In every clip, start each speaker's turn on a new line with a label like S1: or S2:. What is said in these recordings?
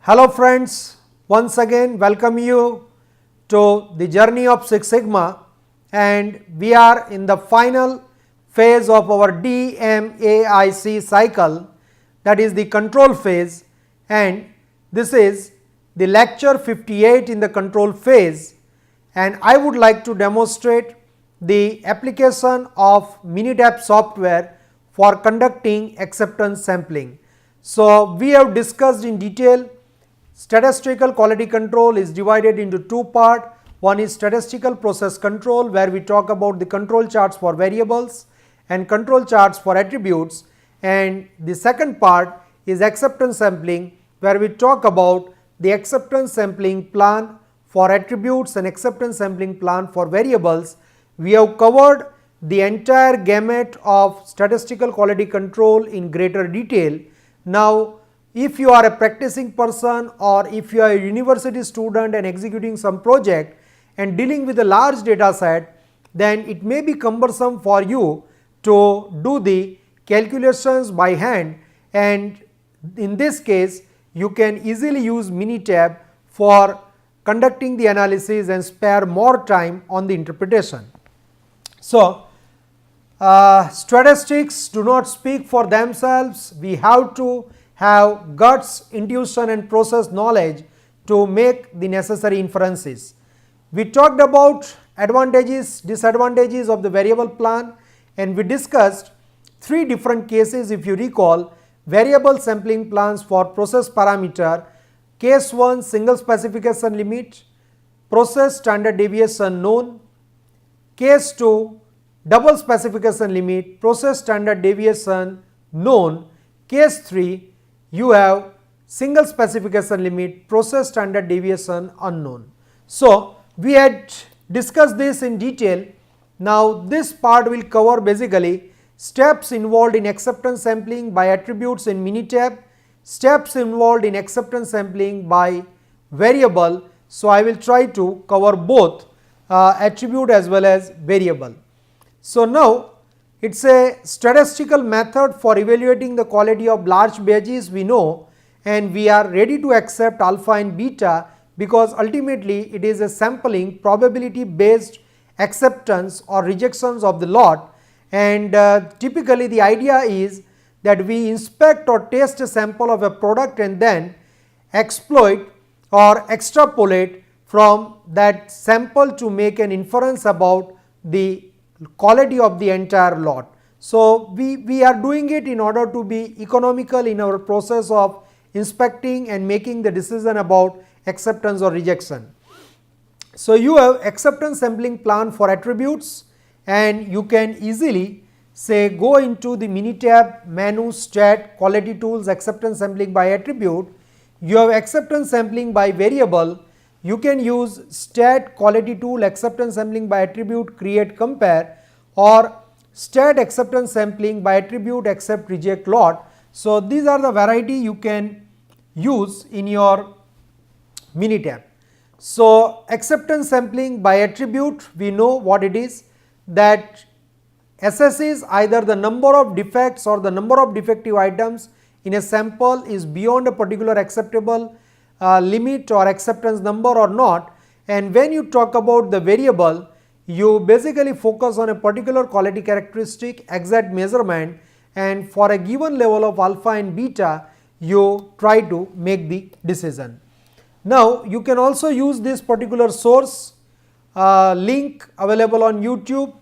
S1: Hello friends, once again welcome you to the journey of Six Sigma, and we are in the final phase of our DMAIC cycle, that is the control phase, and this is the lecture 58 in the control phase, and I would like to demonstrate the application of Minitab software for conducting acceptance sampling. So, we have discussed in detail. Statistical quality control is divided into two parts. One is statistical process control, where we talk about the control charts for variables and control charts for attributes, and the second part is acceptance sampling, where we talk about the acceptance sampling plan for attributes and acceptance sampling plan for variables. We have covered the entire gamut of statistical quality control in greater detail. Now, if you are a practicing person or if you are a university student and executing some project and dealing with a large data set, then it may be cumbersome for you to do the calculations by hand, and in this case you can easily use Minitab for conducting the analysis and spare more time on the interpretation. So, statistics do not speak for themselves. We have to have guts, intuition and process knowledge to make the necessary inferences. We talked about advantages, disadvantages of the variable plan, and we discussed three different cases. If you recall, variable sampling plans for process parameter: case 1 single specification limit, process standard deviation known; case 2 double specification limit, process standard deviation known; case 3 you have single specification limit, process standard deviation unknown. So, we had discussed this in detail. Now, this part will cover basically steps involved in acceptance sampling by attributes in Minitab, steps involved in acceptance sampling by variable. So, I will try to cover both attribute as well as variable. So, now it is a statistical method for evaluating the quality of large batches, we know, and we are ready to accept alpha and beta because ultimately it is a sampling probability based acceptance or rejections of the lot, and typically the idea is that we inspect or test a sample of a product and then exploit or extrapolate from that sample to make an inference about the quality of the entire lot. So, we are doing it in order to be economical in our process of inspecting and making the decision about acceptance or rejection. So, you have acceptance sampling plan for attributes, and you can easily say go into the Minitab menu stat quality tools acceptance sampling by attribute. You have acceptance sampling by variable. You can use stat quality tool acceptance sampling by attribute create compare, or stat acceptance sampling by attribute accept reject lot. So, these are the variety you can use in your Minitab. So, acceptance sampling by attribute, we know what it is, that assesses either the number of defects or the number of defective items in a sample is beyond a particular acceptable limit or acceptance number or not. And when you talk about the variable, you basically focus on a particular quality characteristic, exact measurement, and for a given level of alpha and beta you try to make the decision. Now, you can also use this particular source link available on YouTube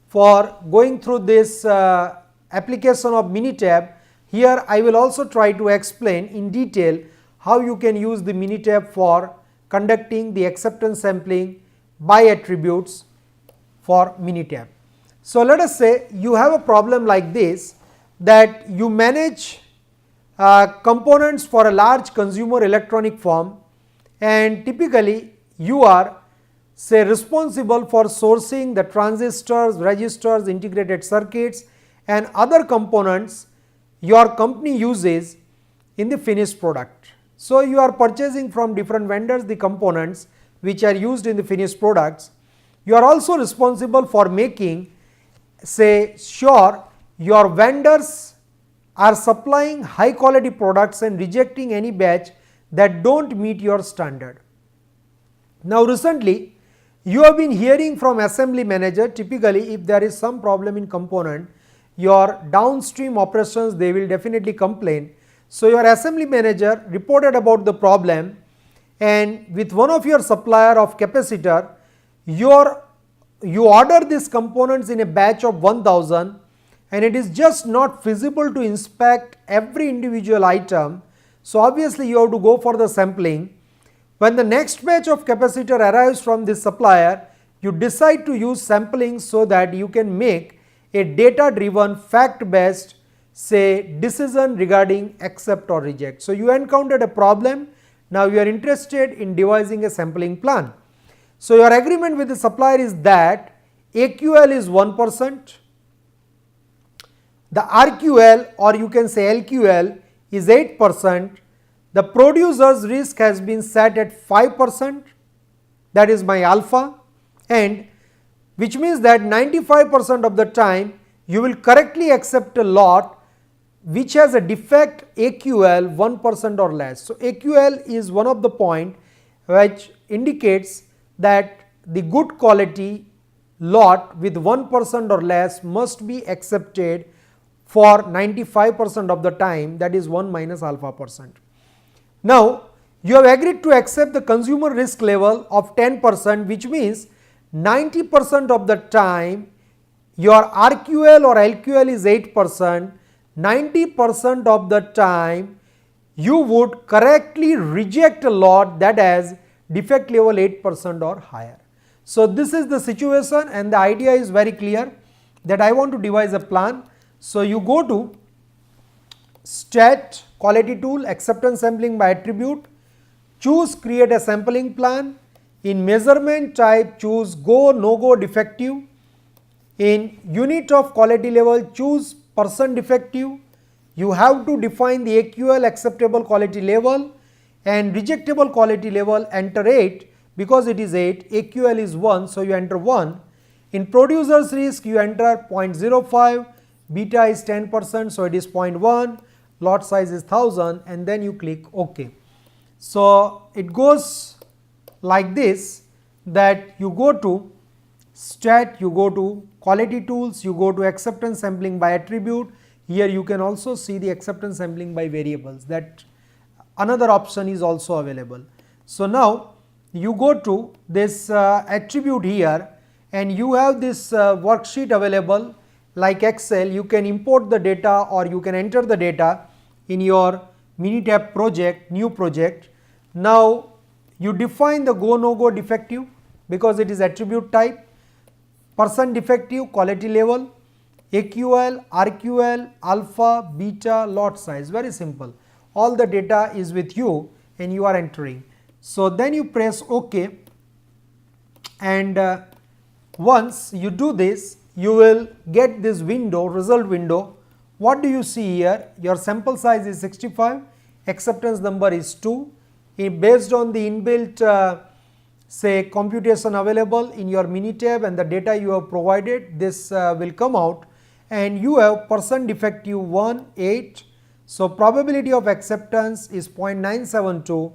S1: for going through this application of Minitab. Here I will also try to explain in detail how you can use the Minitab for conducting the acceptance sampling by attributes for Minitab. So, let us say you have a problem like this, that you manage components for a large consumer electronic firm, and typically you are say responsible for sourcing the transistors, registers, integrated circuits and other components your company uses in the finished product. So, you are purchasing from different vendors the components which are used in the finished products. You are also responsible for making say sure your vendors are supplying high quality products and rejecting any batch that don't meet your standard. Now recently you have been hearing from assembly manager, typically if there is some problem in component, your downstream operations, they will definitely complain. So your assembly manager reported about the problem, and with one of your supplier of capacitor, you order these components in a batch of 1000, and it is just not feasible to inspect every individual item. So obviously you have to go for the sampling. When the next batch of capacitor arrives from this supplier, you decide to use sampling so that you can make a data driven, fact based, say, decision regarding accept or reject. So you encountered a problem, now you are interested in devising a sampling plan. So your agreement with the supplier is that AQL is 1%, the RQL or you can say LQL is 8%, the producer's risk has been set at 5%, that is my alpha, and which means that 95% of the time you will correctly accept a lot which has a defect AQL 1% or less. So AQL is one of the point which indicates that the good quality lot with 1% or less must be accepted for 95% of the time, that is 1 minus alpha percent. Now you have agreed to accept the consumer risk level of 10%, which means 90% of the time your RQL or LQL is 8%, 90% of the time you would correctly reject a lot that has defect level 8% or higher. So this is the situation, and the idea is very clear that I want to devise a plan. So you go to STAT quality tool, acceptance sampling by attribute, choose create a sampling plan. In measurement type, choose go, no go, defective. In unit of quality level, choose percent defective. You have to define the AQL acceptable quality level, and rejectable quality level enter 8 because it is 8, AQL is 1, so you enter 1. In producer's risk you enter 0.05, beta is 10%, so it is 0.1, lot size is 1000, and then you click OK. So it goes like this, that you go to STAT, you go to quality tools, you go to acceptance sampling by attribute. Here you can also see the acceptance sampling by variables, that another option is also available. So now you go to this attribute here, and you have this worksheet available like Excel. You can import the data or you can enter the data in your Minitab project, new project. Now you define the go, no go, defective because it is attribute type, percent defective, quality level, AQL, RQL, alpha, beta, lot size, very simple. All the data is with you and you are entering. So then you press OK, and once you do this, you will get this window, result window. What do you see here? Your sample size is 65, acceptance number is 2. Based on the inbuilt say computation available in your Minitab and the data you have provided, this will come out, and you have percent defective 1, 8. So probability of acceptance is 0.972,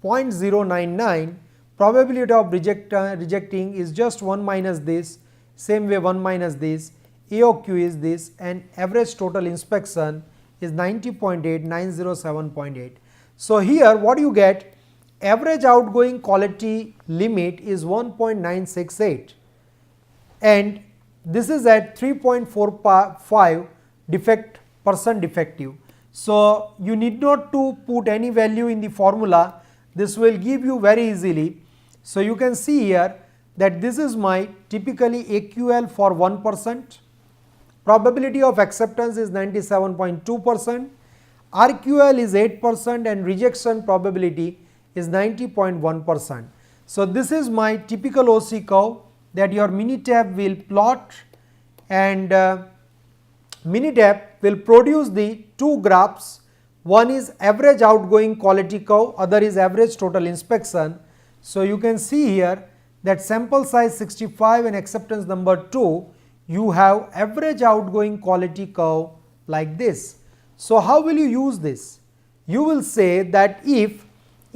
S1: 0.099. Probability of rejecting is just 1 minus this, same way 1 minus this, AOQ is this, and average total inspection is 90.8, 907.8. So here what you get, average outgoing quality limit is 1.968, and this is at 3.45 defect percent defective. So you need not to put any value in the formula, this will give you very easily. So you can see here that this is my typically AQL for 1%, probability of acceptance is 97.2%, RQL is 8%, and rejection probability is 90.1%. So this is my typical OC curve that your Minitab will plot, and Minitab will produce the two graphs. One is average outgoing quality curve, other is average total inspection. So you can see here that sample size 65 and acceptance number 2, you have average outgoing quality curve like this. So how will you use this? You will say that if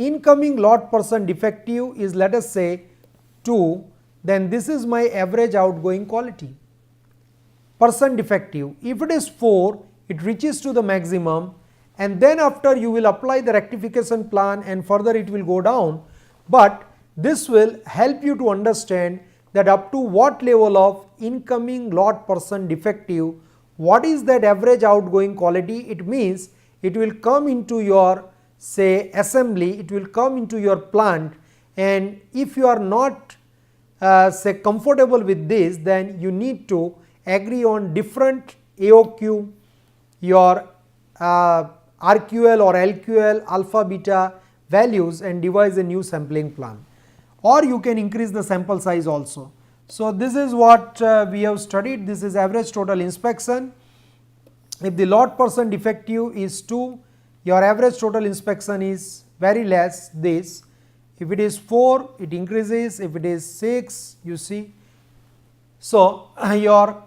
S1: incoming lot percent defective is, let us say, 2, then this is my average outgoing quality. Percent defective, if it is 4, it reaches to the maximum, and then after you will apply the rectification plan and further it will go down, but this will help you to understand that up to what level of incoming lot percent defective, what is that average outgoing quality. It means it will come into your, say, assembly, it will come into your plant, and if you are not say comfortable with this, then you need to agree on different AOQ, your RQL or LQL, alpha beta values, and devise a new sampling plan, or you can increase the sample size also. So this is what we have studied. This is average total inspection. If the lot percent defective is 2, your average total inspection is very less, this. If it is 4, it increases. If it is 6, you see. So your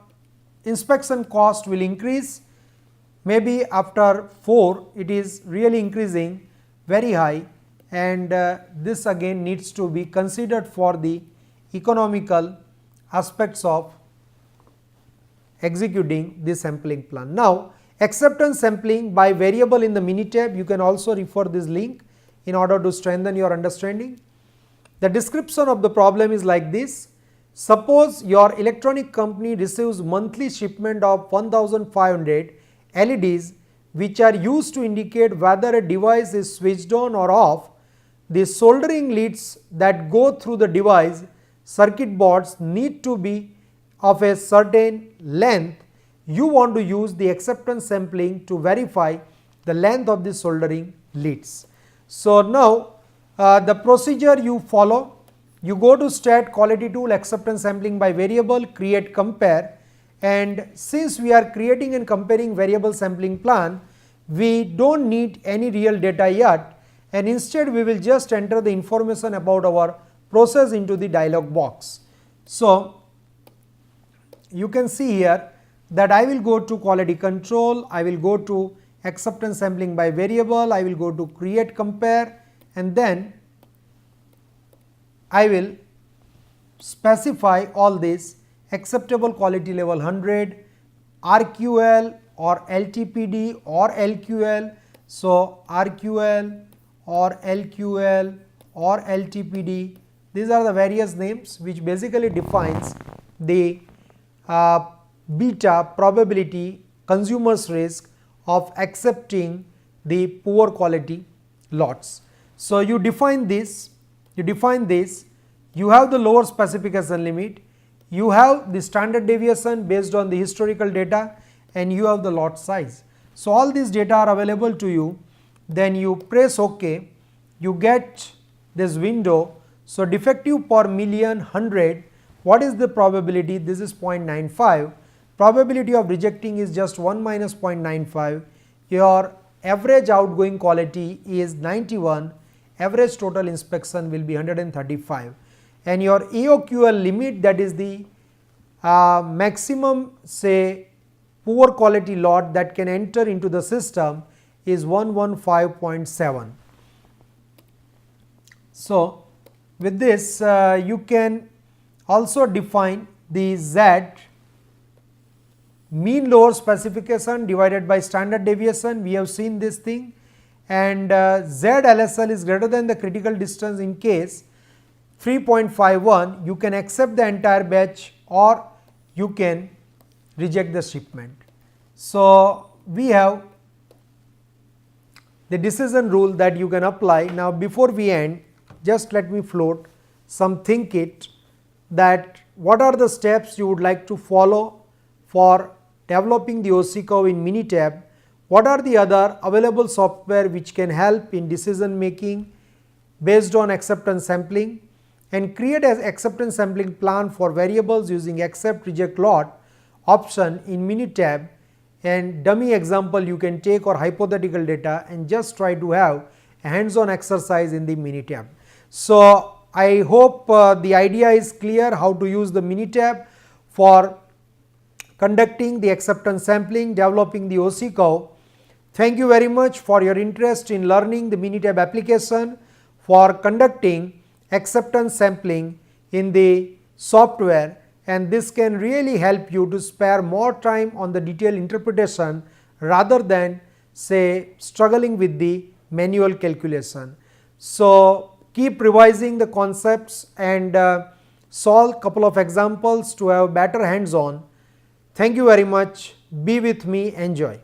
S1: inspection cost will increase. Maybe after 4, it is really increasing very high, and this again needs to be considered for the economical aspects of executing the sampling plan. Now, acceptance sampling by variable in the Minitab, you can also refer this link in order to strengthen your understanding. The description of the problem is like this. Suppose your electronic company receives monthly shipment of 1500 LEDs which are used to indicate whether a device is switched on or off. The soldering leads that go through the device circuit boards need to be of a certain length. You want to use the acceptance sampling to verify the length of the soldering leads. So now the procedure you follow, you go to stat quality tool, acceptance sampling by variable, create compare, and since we are creating and comparing variable sampling plan, we don't need any real data yet, and instead we will just enter the information about our process into the dialog box. So you can see here that I will go to quality control, I will go to acceptance sampling by variable, I will go to create compare, and then I will specify all this acceptable quality level 100, RQL or LTPD or LQL. So RQL or LQL or LTPD, these are the various names which basically defines the beta probability consumer's risk of accepting the poor quality lots. So you define this, you have the lower specification limit, you have the standard deviation based on the historical data, and you have the lot size. So all these data are available to you, then you press OK, you get this window. So defective per million 100, what is the probability? This is 0.95. Probability of rejecting is just 1 minus 0.95. Your average outgoing quality is 91, average total inspection will be 135, and your AOQL limit, that is the maximum, say, poor quality lot that can enter into the system, is 115.7. So with this you can also define the Z, mean lower specification divided by standard deviation. We have seen this thing, and ZLSL is greater than the critical distance in case 3.51, you can accept the entire batch or you can reject the shipment. So we have the decision rule that you can apply. Now before we end, just let me float some think it, that what are the steps you would like to follow for developing the OC curve in Minitab, what are the other available software which can help in decision making based on acceptance sampling, and create an acceptance sampling plan for variables using accept reject lot option in Minitab, and dummy example you can take or hypothetical data and just try to have a hands-on exercise in the Minitab. So I hope the idea is clear how to use the Minitab for conducting the acceptance sampling, developing the OC curve. Thank you very much for your interest in learning the Minitab application. for conducting acceptance sampling in the software, and this can really help you to spare more time on the detailed interpretation rather than say struggling with the manual calculation. So, keep revising the concepts and solve couple of examples to have better hands on. Thank you very much. Be with me. Enjoy.